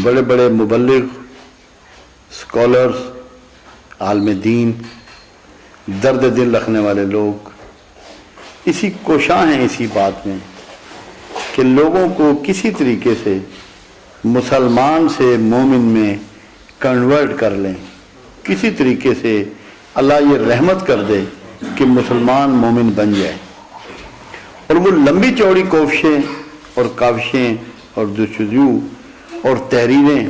بڑے بڑے مبلغ، اسکالرز، عالم دین، درد دل رکھنے والے لوگ اسی کوشاں ہیں اسی بات میں کہ لوگوں کو کسی طریقے سے مسلمان سے مومن میں کنورٹ کر لیں، کسی طریقے سے اللہ یہ رحمت کر دے کہ مسلمان مومن بن جائے. اور وہ لمبی چوڑی کوششیں اور کاوشیں اور جستجو اور تحریریں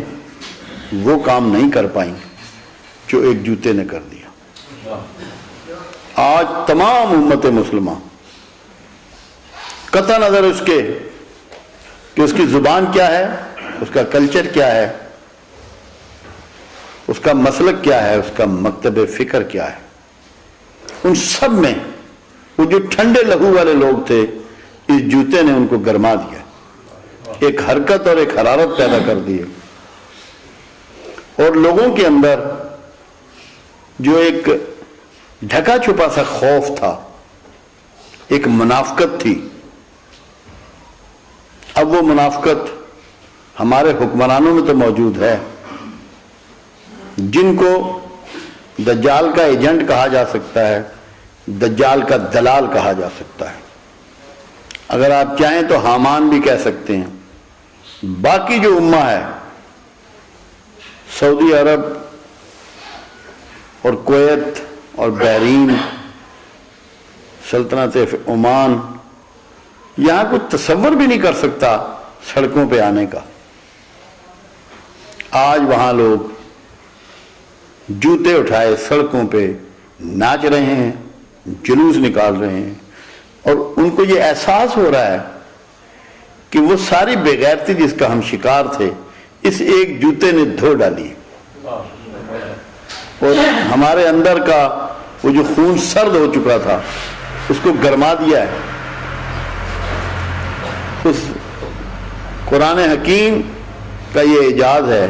وہ کام نہیں کر پائیں جو ایک جوتے نے کر دیا. آج تمام امت مسلمہ قطع نظر اس کے کہ اس کی زبان کیا ہے، اس کا کلچر کیا ہے، اس کا مسلک کیا ہے، اس کا مکتب فکر کیا ہے، ان سب میں وہ جو ٹھنڈے لہو والے لوگ تھے اس جوتے نے ان کو گرما دیا، ایک حرکت اور ایک حرارت پیدا کر دی. اور لوگوں کے اندر جو ایک ڈھکا چھپا سا خوف تھا، ایک منافقت تھی، اب وہ منافقت ہمارے حکمرانوں میں تو موجود ہے، جن کو دجال کا ایجنٹ کہا جا سکتا ہے، دجال کا دلال کہا جا سکتا ہے، اگر آپ چاہیں تو حامان بھی کہہ سکتے ہیں. باقی جو امہ ہے، سعودی عرب اور کویت اور بحرین، سلطنت عمان، یہاں کوئی تصور بھی نہیں کر سکتا سڑکوں پہ آنے کا. آج وہاں لوگ جوتے اٹھائے سڑکوں پہ ناچ رہے ہیں، جلوس نکال رہے ہیں، اور ان کو یہ احساس ہو رہا ہے کہ وہ ساری بے غیرتی جس کا ہم شکار تھے اس ایک جوتے نے دھو ڈالی، اور ہمارے اندر کا وہ جو خون سرد ہو چکا تھا اس کو گرما دیا ہے. اس قرآن حکیم کا یہ اعجاز ہے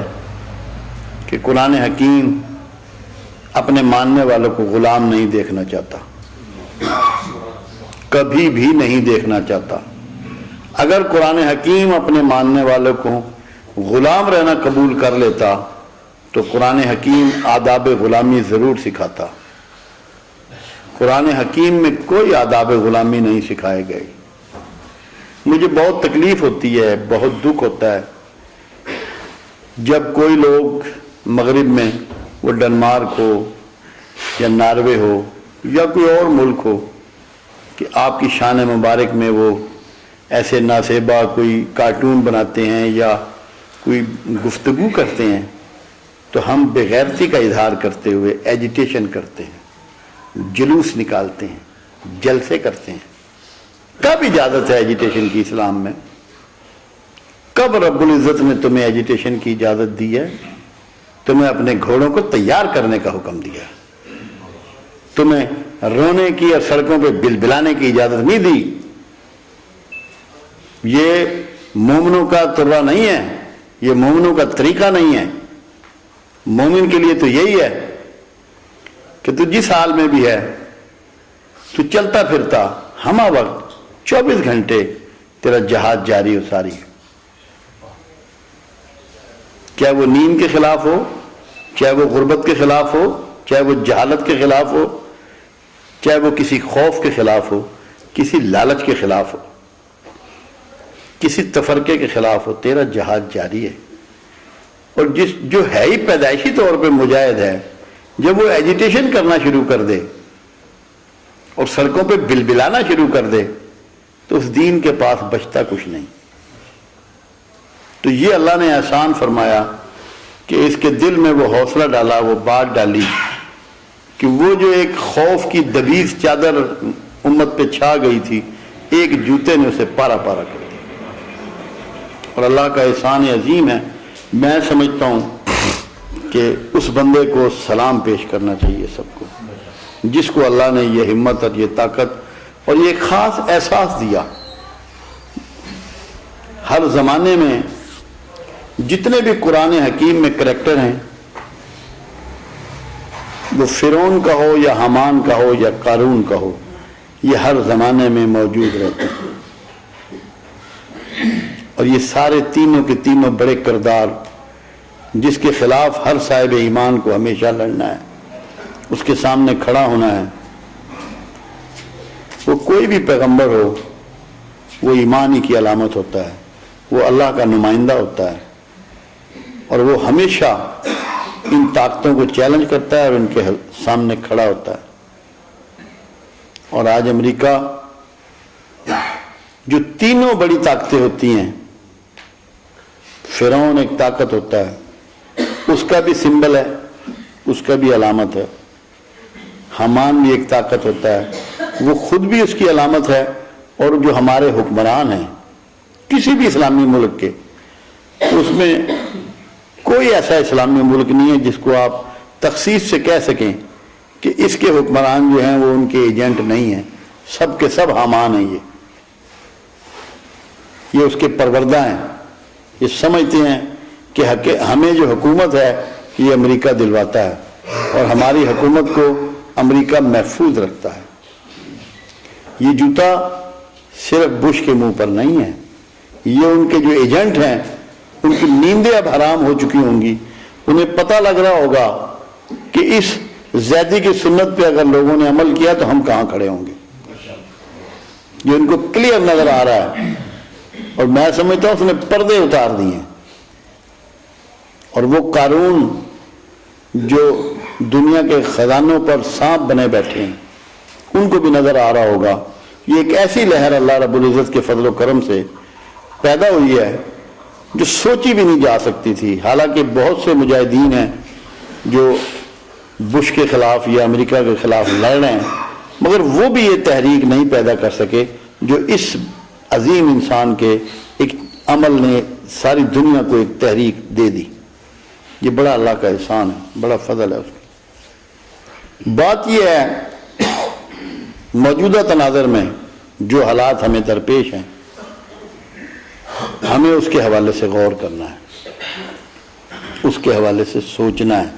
کہ قرآن حکیم اپنے ماننے والوں کو غلام نہیں دیکھنا چاہتا، کبھی بھی نہیں دیکھنا چاہتا. اگر قرآن حکیم اپنے ماننے والوں کو غلام رہنا قبول کر لیتا تو قرآن حکیم آداب غلامی ضرور سکھاتا. قرآن حکیم میں کوئی آداب غلامی نہیں سکھائے گئے. مجھے بہت تکلیف ہوتی ہے، بہت دکھ ہوتا ہے جب کوئی لوگ مغرب میں، وہ ڈنمارک ہو یا ناروے ہو یا کوئی اور ملک ہو، کہ آپ کی شان مبارک میں وہ ایسے ناسیبہ کوئی کارٹون بناتے ہیں یا کوئی گفتگو کرتے ہیں تو ہم بے غیرتی کا اظہار کرتے ہوئے ایجیٹیشن کرتے ہیں، جلوس نکالتے ہیں، جلسے کرتے ہیں. کب اجازت ہے ایجیٹیشن کی اسلام میں؟ کب رب العزت نے تمہیں ایجیٹیشن کی اجازت دی ہے؟ تمہیں اپنے گھوڑوں کو تیار کرنے کا حکم دیا ہے، تمہیں رونے کی اور سڑکوں پہ بلبلانے کی اجازت نہیں دی. یہ مومنوں کا طرہ نہیں ہے، یہ مومنوں کا طریقہ نہیں ہے. مومن کے لیے تو یہی ہے کہ تو جس حال میں بھی ہے تو چلتا پھرتا ہمہ وقت 24 گھنٹے تیرا جہاد جاری و ساری ہے. چاہے وہ نیند کے خلاف ہو، چاہے وہ غربت کے خلاف ہو، چاہے وہ جہالت کے خلاف ہو، چاہے وہ کسی خوف کے خلاف ہو، کسی لالچ کے خلاف ہو، کسی تفرقے کے خلاف ہو، تیرا جہاد جاری ہے. اور جو ہے ہی پیدائشی طور پہ مجاہد ہے، جب وہ ایجیٹیشن کرنا شروع کر دے اور سڑکوں پہ بلبلانا شروع کر دے تو اس دین کے پاس بچتا کچھ نہیں. تو یہ اللہ نے احسان فرمایا کہ اس کے دل میں وہ حوصلہ ڈالا، وہ بات ڈالی کہ وہ جو ایک خوف کی دبیز چادر امت پہ چھا گئی تھی، ایک جوتے نے اسے پارا پارا کر دیا. اور اللہ کا احسان عظیم ہے. میں سمجھتا ہوں کہ اس بندے کو سلام پیش کرنا چاہیے سب کو، جس کو اللہ نے یہ ہمت اور یہ طاقت اور یہ خاص احساس دیا. ہر زمانے میں جتنے بھی قرآن حکیم میں کریکٹر ہیں، وہ فرعون کا ہو یا حامان کا ہو یا قارون کا ہو، یہ ہر زمانے میں موجود رہتے ہیں. اور یہ سارے تینوں کے تینوں بڑے کردار جس کے خلاف ہر صاحب ایمان کو ہمیشہ لڑنا ہے، اس کے سامنے کھڑا ہونا ہے. وہ کوئی بھی پیغمبر ہو، وہ ایمان ہی کی علامت ہوتا ہے، وہ اللہ کا نمائندہ ہوتا ہے، اور وہ ہمیشہ ان طاقتوں کو چیلنج کرتا ہے اور ان کے سامنے کھڑا ہوتا ہے. اور آج امریکہ جو تینوں بڑی طاقتیں ہوتی ہیں، فرعون ایک طاقت ہوتا ہے، اس کا بھی سمبل ہے، اس کا بھی علامت ہے. حمان بھی ایک طاقت ہوتا ہے، وہ خود بھی اس کی علامت ہے. اور جو ہمارے حکمران ہیں کسی بھی اسلامی ملک کے، اس میں کوئی ایسا اسلامی ملک نہیں ہے جس کو آپ تخصیص سے کہہ سکیں کہ اس کے حکمران جو ہیں وہ ان کے ایجنٹ نہیں ہیں. سب کے سب حامان ہیں. یہ اس کے پروردہ ہیں. یہ سمجھتے ہیں کہ ہمیں جو حکومت ہے یہ امریکہ دلواتا ہے، اور ہماری حکومت کو امریکہ محفوظ رکھتا ہے. یہ جوتا صرف بش کے منہ پر نہیں ہے. یہ ان کے جو ایجنٹ ہیں ان کی نیندیں اب حرام ہو چکی ہوں گی. انہیں پتہ لگ رہا ہوگا کہ اس زیدی کی سنت پہ اگر لوگوں نے عمل کیا تو ہم کہاں کھڑے ہوں گے. یہ ان کو کلیئر نظر آ رہا ہے، اور میں سمجھتا ہوں اس نے پردے اتار دیے. اور وہ قارون جو دنیا کے خزانوں پر سانپ بنے بیٹھے ہیں، ان کو بھی نظر آ رہا ہوگا. یہ ایک ایسی لہر اللہ رب العزت کے فضل و کرم سے پیدا ہوئی ہے جو سوچی بھی نہیں جا سکتی تھی. حالانکہ بہت سے مجاہدین ہیں جو بش کے خلاف یا امریکہ کے خلاف لڑ رہے ہیں، مگر وہ بھی یہ تحریک نہیں پیدا کر سکے جو اس عظیم انسان کے ایک عمل نے ساری دنیا کو ایک تحریک دے دی. یہ بڑا اللہ کا احسان ہے، بڑا فضل ہے اس کا. بات یہ ہے موجودہ تناظر میں جو حالات ہمیں درپیش ہیں، ہمیں اس کے حوالے سے غور کرنا ہے، اس کے حوالے سے سوچنا ہے.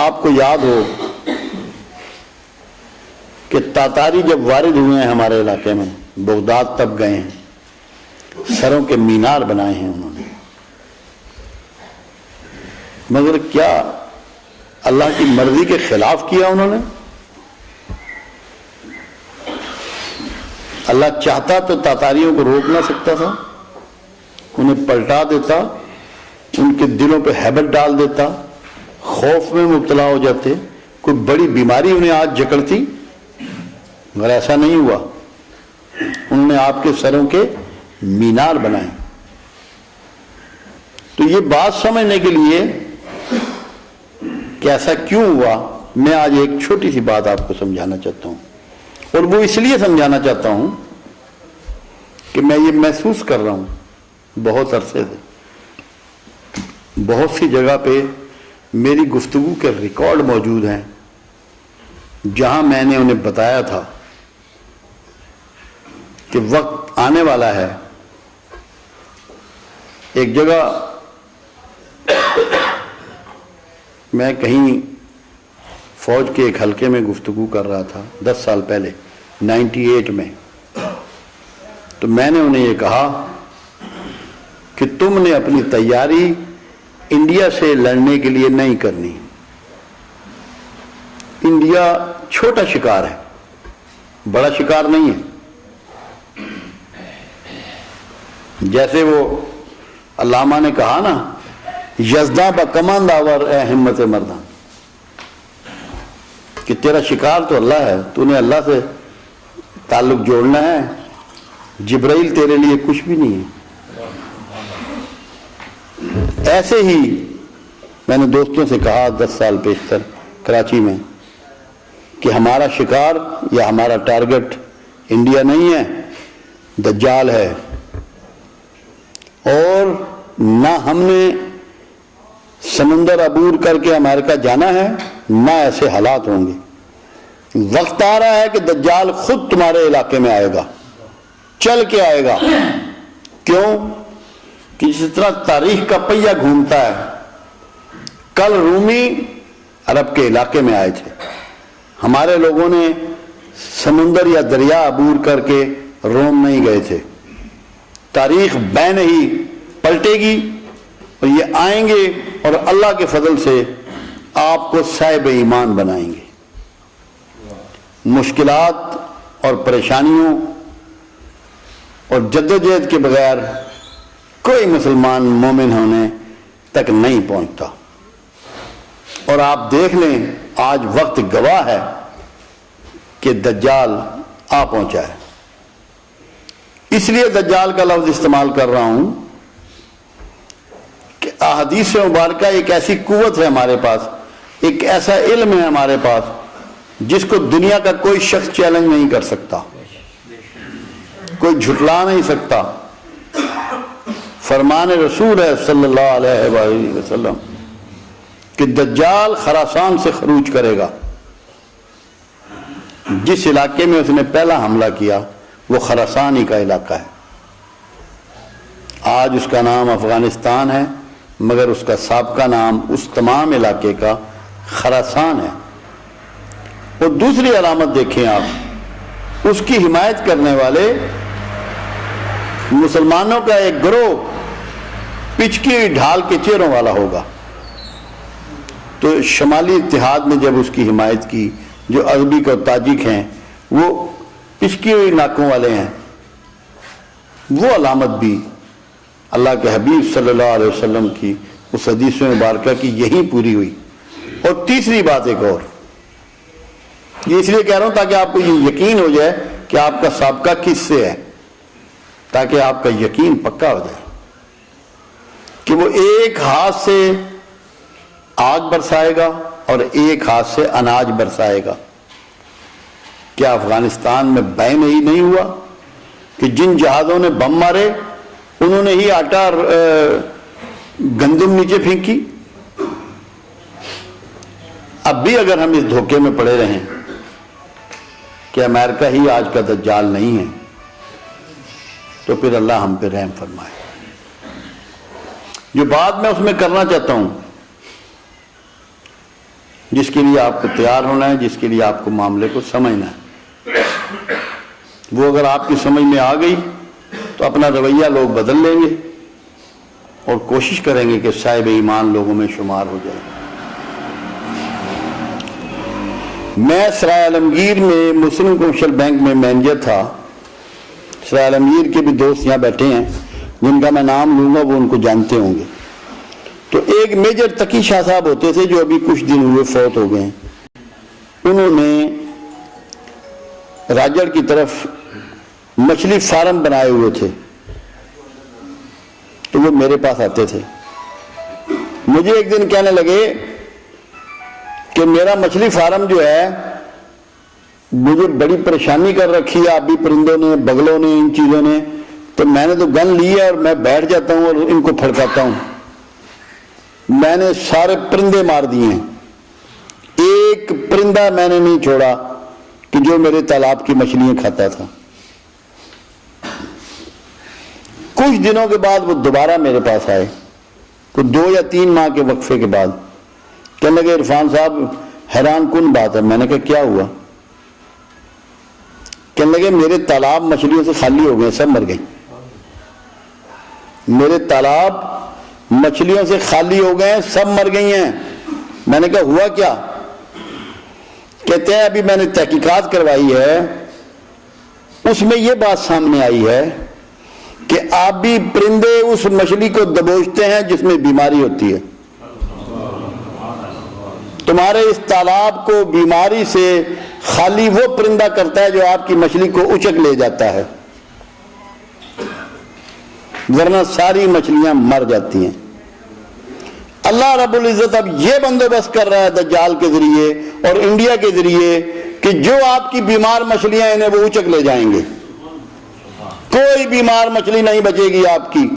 آپ کو یاد ہو کہ تاتاری جب وارد ہوئے ہیں ہمارے علاقے میں، بغداد تک گئے ہیں، سروں کے مینار بنائے ہیں انہوں نے، مگر کیا اللہ کی مرضی کے خلاف کیا انہوں نے؟ اللہ چاہتا تو تاتاریوں کو روک نہ سکتا تھا؟ انہیں پلٹا دیتا، ان کے دلوں پہ ہیبت ڈال دیتا، خوف میں مبتلا ہو جاتے، کوئی بڑی بیماری انہیں آج جکڑتی، مگر ایسا نہیں ہوا. انہوں نے آپ کے سروں کے مینار بنائے. تو یہ بات سمجھنے کے لیے کہ ایسا کیوں ہوا، میں آج ایک چھوٹی سی بات آپ کو سمجھانا چاہتا ہوں. اور وہ اس لیے سمجھانا چاہتا ہوں کہ میں یہ محسوس کر رہا ہوں بہت عرصے سے، بہت سی جگہ پہ میری گفتگو کے ریکارڈ موجود ہیں جہاں میں نے انہیں بتایا تھا کہ وقت آنے والا ہے. ایک جگہ میں کہیں فوج کے ایک حلقے میں گفتگو کر رہا تھا 10 سال پہلے 98 میں. تو میں نے انہیں یہ کہا کہ تم نے اپنی تیاری انڈیا سے لڑنے کے لیے نہیں کرنی. انڈیا چھوٹا شکار ہے، بڑا شکار نہیں ہے. جیسے وہ علامہ نے کہا نا، یزداں بکمان داور اے ہمت مردان، کہ تیرا شکار تو اللہ ہے، تو نے اللہ سے تعلق جوڑنا ہے. جبرائیل تیرے لیے کچھ بھی نہیں ہے. ایسے ہی میں نے دوستوں سے کہا 10 سال پیشتر کراچی میں کہ ہمارا شکار یا ہمارا ٹارگٹ انڈیا نہیں ہے، دجال ہے. اور نہ ہم نے سمندر عبور کر کے امریکہ جانا ہے، نہ ایسے حالات ہوں گے. وقت آ رہا ہے کہ دجال خود تمہارے علاقے میں آئے گا، چل کے آئے گا. کیوں کہ جس طرح تاریخ کا پہیہ گھومتا ہے، کل رومی عرب کے علاقے میں آئے تھے، ہمارے لوگوں نے سمندر یا دریا عبور کر کے روم نہیں گئے تھے. تاریخ بین ہی پلٹے گی اور یہ آئیں گے اور اللہ کے فضل سے آپ کو صاحب ایمان بنائیں گے. مشکلات اور پریشانیوں اور جدوجہد کے بغیر کوئی مسلمان مومن ہونے تک نہیں پہنچتا. اور آپ دیکھ لیں آج وقت گواہ ہے کہ دجال آ پہنچا ہے. اس لیے دجال کا لفظ استعمال کر رہا ہوں کہ احادیث مبارکہ ایک ایسی قوت ہے ہمارے پاس, ایک ایسا علم ہے ہمارے پاس جس کو دنیا کا کوئی شخص چیلنج نہیں کر سکتا, کوئی جھٹلا نہیں سکتا. فرمان رسول ہے صلی اللہ علیہ وآلہ وسلم کہ دجال خراسان سے خروج کرے گا. جس علاقے میں اس نے پہلا حملہ کیا وہ خراسان ہی کا علاقہ ہے. آج اس کا نام افغانستان ہے مگر اس کا سابقہ نام اس تمام علاقے کا خراسان ہے. اور دوسری علامت دیکھیں آپ, اس کی حمایت کرنے والے مسلمانوں کا ایک گروہ پچکی ڈھال کے چہروں والا ہوگا. تو شمالی اتحاد نے جب اس کی حمایت کی, جو عربک اور تاجک ہیں وہ پچکی ہوئی ناکوں والے ہیں, وہ علامت بھی اللہ کے حبیب صلی اللہ علیہ وسلم کی اس حدیث مبارکہ کی یہی پوری ہوئی. اور تیسری بات ایک اور, یہ اس لیے کہہ رہا ہوں تاکہ آپ کو یہ یقین ہو جائے کہ آپ کا سابقہ کس سے ہے, تاکہ آپ کا یقین پکا ہو جائے کہ وہ ایک ہاتھ سے آگ برسائے گا اور ایک ہاتھ سے اناج برسائے گا. کیا افغانستان میں بین ہی نہیں ہوا کہ جن جہازوں نے بم مارے انہوں نے ہی آٹا اور گندم نیچے پھینکی؟ اب بھی اگر ہم اس دھوکے میں پڑے رہیں کہ امریکہ ہی آج کا دجال نہیں ہے تو پھر اللہ ہم پہ رحم فرمائے. جو بات میں اس میں کرنا چاہتا ہوں, جس کے لیے آپ کو تیار ہونا ہے, جس کے لیے آپ کو معاملے کو سمجھنا ہے, وہ اگر آپ کی سمجھ میں آ گئی تو اپنا رویہ لوگ بدل لیں گے اور کوشش کریں گے کہ صاحب ایمان لوگوں میں شمار ہو جائے. میں سرائے عالمگیر میں مسلم کمرشل بینک میں مینیجر تھا. سرائے عالمگیر کے بھی دوست یہاں بیٹھے ہیں جن کا میں نام لوں گا وہ ان کو جانتے ہوں گے. تو ایک میجر تقی شاہ صاحب ہوتے تھے جو ابھی کچھ دن ہوئے فوت ہو گئے ہیں. انہوں نے راجڑ کی طرف مچھلی فارم بنائے ہوئے تھے, تو وہ میرے پاس آتے تھے. مجھے ایک دن کہنے لگے کہ میرا مچھلی فارم جو ہے مجھے بڑی پریشانی کر رکھی ہے آبی پرندوں نے, بگلوں نے, ان چیزوں نے, تو میں نے تو گن لی ہے اور میں بیٹھ جاتا ہوں اور ان کو پھڑکاتا ہوں. میں نے سارے پرندے مار دیے ہیں, ایک پرندہ میں نے نہیں چھوڑا کہ جو میرے تالاب کی مچھلیاں کھاتا تھا. کچھ دنوں کے بعد وہ دوبارہ میرے پاس آئے, کوئی 2 یا 3 ماہ کے وقفے کے بعد. کہنے لگے عرفان صاحب حیران کن بات ہے. میں نے کہا کیا ہوا؟ کہنے لگے میرے تالاب مچھلیوں سے خالی ہو گئے, سب مر گئی. میرے تالاب مچھلیوں سے خالی ہو گئے, سب مر گئی ہیں. میں نے کہا ہوا کیا؟ کہتے ہیں ابھی میں نے تحقیقات کروائی ہے, اس میں یہ بات سامنے آئی ہے کہ آبی پرندے اس مچھلی کو دبوچتے ہیں جس میں بیماری ہوتی ہے. تمہارے اس تالاب کو بیماری سے خالی وہ پرندہ کرتا ہے جو آپ کی مچھلی کو اچک لے جاتا ہے, ورنہ ساری مچھلیاں مر جاتی ہیں. اللہ رب العزت اب یہ بندوبست کر رہا ہے دجال کے ذریعے اور انڈیا کے ذریعے کہ جو آپ کی بیمار مچھلیاں انہیں وہ اچک لے جائیں گے. کوئی بیمار مچھلی نہیں بچے گی آپ کی.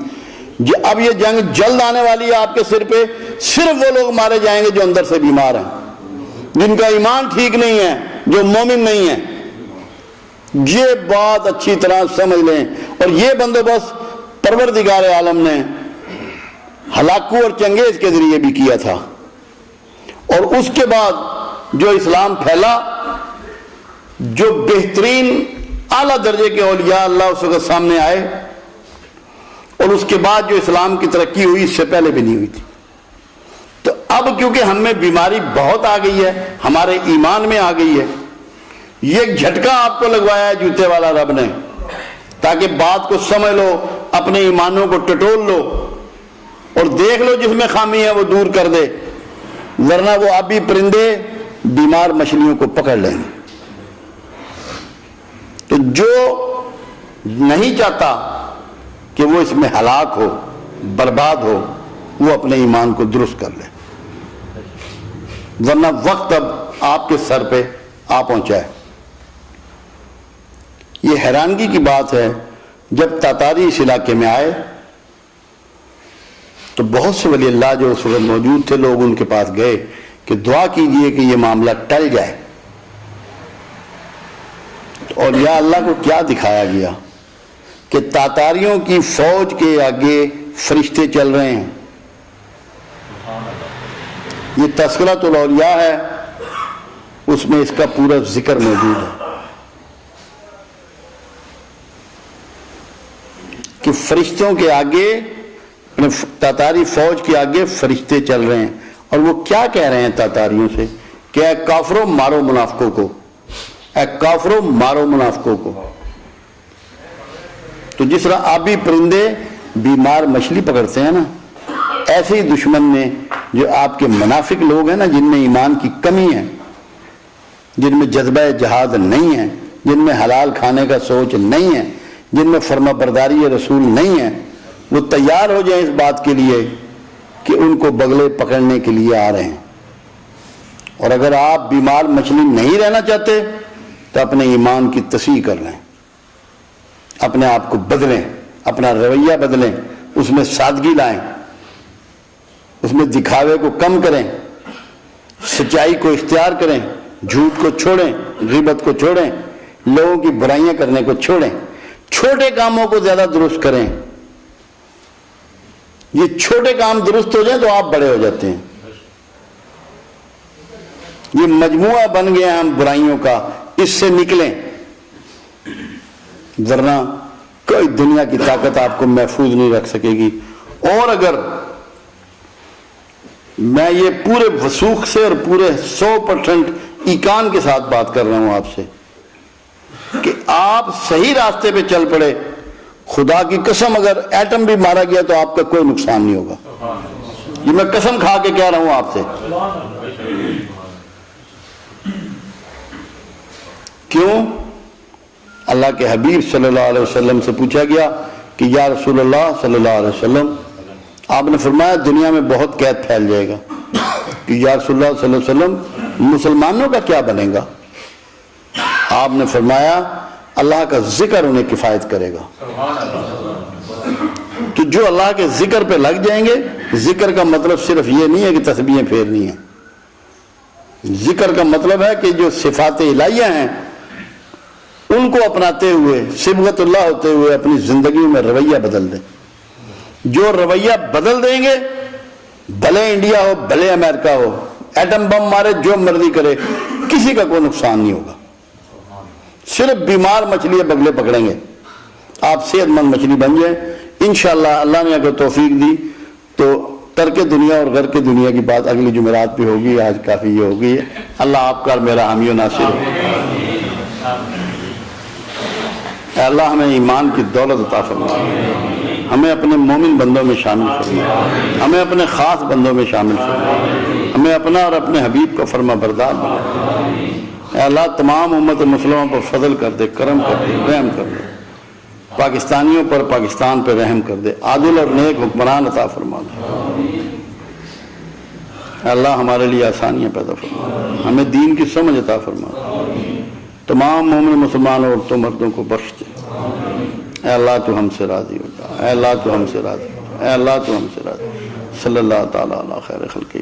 اب یہ جنگ جلد آنے والی ہے آپ کے سر پہ. صرف وہ لوگ مارے جائیں گے جو اندر سے بیمار ہیں, جن کا ایمان ٹھیک نہیں ہے, جو مومن نہیں ہے. یہ بات اچھی طرح سمجھ لیں. اور یہ بندوبست پروردگار عالم نے ہلاکو اور چنگیز کے ذریعے بھی کیا تھا. اور اس کے بعد جو اسلام پھیلا, جو بہترین اعلیٰ درجے کے اولیاء اللہ اس وقت سامنے آئے اور اس کے بعد جو اسلام کی ترقی ہوئی اس سے پہلے بھی نہیں ہوئی تھی. تو اب کیونکہ ہم میں بیماری بہت آ گئی ہے، ہمارے ایمان میں آ گئی ہے، یہ ایک جھٹکا آپ کو لگوایا ہے جوتے والا رب نے، تاکہ بات کو سمجھ لو، اپنے ایمانوں کو ٹٹول لو اور دیکھ لو جس میں خامی ہے وہ دور کر دے، ورنہ وہ آبی پرندے بیمار مچھلیوں کو پکڑ لیں گے. تو جو نہیں چاہتا کہ وہ اس میں ہلاک ہو، برباد ہو، وہ اپنے ایمان کو درست کر لے، ورنہ وقت اب آپ کے سر پہ آ پہنچا ہے. یہ حیرانگی کی بات ہے، جب تاتاری اس علاقے میں آئے تو بہت سے ولی اللہ جو اس وقت موجود تھے، لوگ ان کے پاس گئے کہ دعا کیجئے کہ یہ معاملہ ٹل جائے. اور یا اللہ کو کیا دکھایا گیا کہ تاتاریوں کی فوج کے آگے فرشتے چل رہے ہیں. یہ تذکرۃ الاولیاء ہے، اس میں اس کا پورا ذکر موجود ہے کہ فرشتوں کے آگے، تاتاری فوج کے آگے فرشتے چل رہے ہیں. اور وہ کیا کہہ رہے ہیں تاتاریوں سے کہ اے کافروں مارو منافقوں کو، اے کافروں مارو منافقوں کو. تو جس طرح آبی پرندے بیمار مچھلی پکڑتے ہیں نا، ایسے ہی دشمن نے جو آپ کے منافق لوگ ہیں نا، جن میں ایمان کی کمی ہے، جن میں جذبہ جہاد نہیں ہے، جن میں حلال کھانے کا سوچ نہیں ہے، جن میں فرما برداری رسول نہیں ہے، وہ تیار ہو جائیں اس بات کے لیے کہ ان کو بغلے پکڑنے کے لیے آ رہے ہیں. اور اگر آپ بیمار مچھلی نہیں رہنا چاہتے تو اپنے ایمان کی تصحیح کر لیں، اپنے آپ کو بدلیں، اپنا رویہ بدلیں، اس میں سادگی لائیں، اس میں دکھاوے کو کم کریں، سچائی کو اختیار کریں، جھوٹ کو چھوڑیں، غیبت کو چھوڑیں، لوگوں کی برائیاں کرنے کو چھوڑیں، چھوٹے کاموں کو زیادہ درست کریں. یہ چھوٹے کام درست ہو جائیں تو آپ بڑے ہو جاتے ہیں. یہ مجموعہ بن گیا ہم برائیوں کا، اس سے نکلیں، ورنہ کوئی دنیا کی طاقت آپ کو محفوظ نہیں رکھ سکے گی. اور اگر میں یہ پورے وثوق سے اور پورے 100% ایقان کے ساتھ بات کر رہا ہوں آپ سے کہ آپ صحیح راستے پہ چل پڑے، خدا کی قسم اگر ایٹم بھی مارا گیا تو آپ کا کوئی نقصان نہیں ہوگا. یہ میں قسم کھا کے کہہ رہا ہوں آپ سے. کیوں؟ اللہ کے حبیب صلی اللہ علیہ وسلم سے پوچھا گیا کہ یا رسول اللہ صلی اللہ علیہ وسلم، آپ نے فرمایا دنیا میں بہت قید پھیل جائے گا، کہ یا رسول اللہ صلی اللہ علیہ وسلم مسلمانوں کا کیا بنے گا؟ آپ نے فرمایا اللہ کا ذکر انہیں کفایت کرے گا. تو جو اللہ کے ذکر پہ لگ جائیں گے، ذکر کا مطلب صرف یہ نہیں ہے کہ تسبیحیں پھیرنی ہیں. ذکر کا مطلب ہے کہ جو صفات الہیہ ہیں ان کو اپناتے ہوئے، صبغت اللہ ہوتے ہوئے اپنی زندگی میں رویہ بدل دیں. جو رویہ بدل دیں گے، بھلے انڈیا ہو بھلے امریکہ ہو، ایٹم بم مارے، جو مرضی کرے، کسی کا کوئی نقصان نہیں ہوگا. صرف بیمار مچھلی بغلے پکڑیں گے، آپ صحت مند مچھلی بن جائیں. انشاءاللہ اللہ نے اگر توفیق دی تو ترک دنیا اور غر کے دنیا کی بات اگلی جمعرات پہ ہوگی. آج کافی یہ ہو گئی ہے. اللہ آپ کا اور میرا حامی و ناصر ہو. اے اللہ ہمیں ایمان کی دولت عطا فرما، ہمیں اپنے مومن بندوں میں شامل فرما، ہمیں اپنے خاص بندوں میں شامل فرما، ہمیں اپنا اور اپنے حبیب کا فرما بردار بنا. اے اللہ تمام امت مسلموں پر فضل کر دے، کرم کر دے، رحم کر دے. پاکستانیوں پر، پاکستان پر رحم کر دے. عادل اور نیک حکمران عطا فرما دے. اے اللہ ہمارے لیے آسانیاں پیدا فرما، ہمیں دین کی سمجھ عطا فرما. تمام مومن مسلمان عورتوں مردوں کو بخش دے. اے اللہ تو ہم سے راضی ہو جا. اے اللہ تو ہم سے راضی ہو جا. اے اللہ تو ہم سے راضی. صلی اللہ تعالیٰ علی خیر خلقہ.